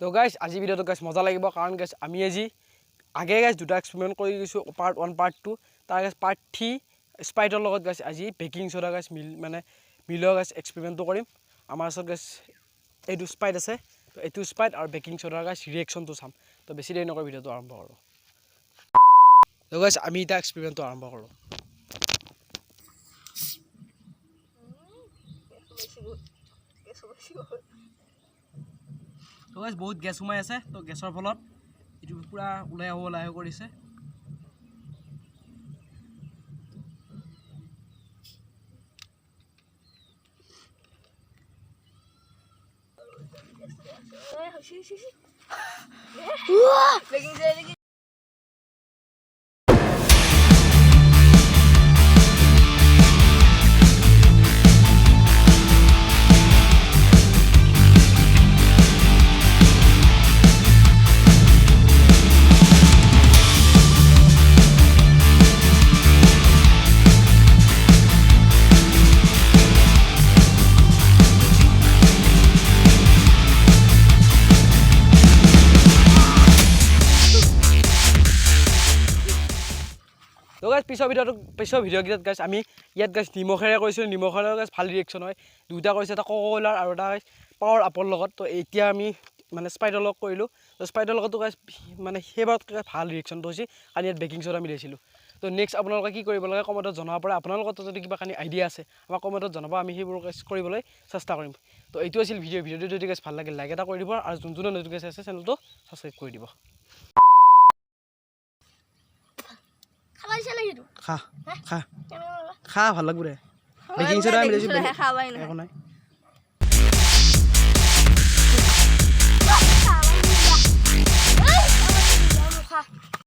তো গাইজ আজি ভিডিওটো গাইজ মজা লাগিব কাৰণ গাইজ আমি আজি আগে গাইজ দুটা এক্সপেৰিমেণ্ট কৰি গৈছোঁ পাৰ্ট 1 পাৰ্ট 2 তাৰ গাইজ পাৰ্ট 3 স্প্ৰাইটৰ লগত গাইজ আজি বেকিং সোডা গাইজ মিলোৱা গাইজ এক্সপেৰিমেণ্টটো কৰিম আমাৰ ওচৰত গাইজ এইটো স্প্ৰাইট আছে তো এইটো স্প্ৰাইট আৰু বেকিং সোডাৰ গাইজ ৰিয়েকশ্যনটো চাম তো বেছি দেৰি নকৰি ভিডিওটো আৰম্ভ কৰোঁ তো গাইজ আমি এটা এক্সপেৰিমেণ্টটো আৰম্ভ কৰোঁ তো গাইজ বহুত গেছ সোমাই আছে তো গেছৰ ফলত এইটো পুৰা ওলাই আহ কৰিছে তো গাইজ পিছৰ ভিডিঅ'কেইটাত গাইজ আমি ইয়াত গাইজ নিমখেৰে কৰিছিলোঁ নিমখেৰে গাইজ ভাল ৰিয়েকশ্যন হয় দুটা কৰিছে এটা কক'কলাৰ আৰু এটা গাইজ পাৱাৰ আপৰ লগত তো এতিয়া আমি মানে স্প্ৰাইটৰ লগত কৰিলোঁ তো স্প্ৰাইটৰ লগতো গাইজ মানে সেইবাৰত ভাল ৰিয়েকশ্যনটো হৈছে কাৰণ ইয়াত বেকিং সোডা মিলাইছিলোঁ তো নেক্সট আপোনালোকে কি কৰিব লাগে কমেণ্টত জনাব পাৰে আপোনালোকৰ যদি কিবা কানি আইডিয়া আছে আমাক কমেণ্টত জনাব আমি সেইবোৰ গাইজ কৰিবলৈ চেষ্টা কৰিম তো এইটো আছিল ভিডিঅ'টো যদি গাইজ ভাল লাগে লাইক এটা কৰি দিব আৰু যোনজনে নতুন গাইজ আছে চেনেলটো ছাবস্ক্ৰাইব কৰি দিব খা ভাল লাগব ৰে বেকিং সোডা মিলাইছোঁ একো নাই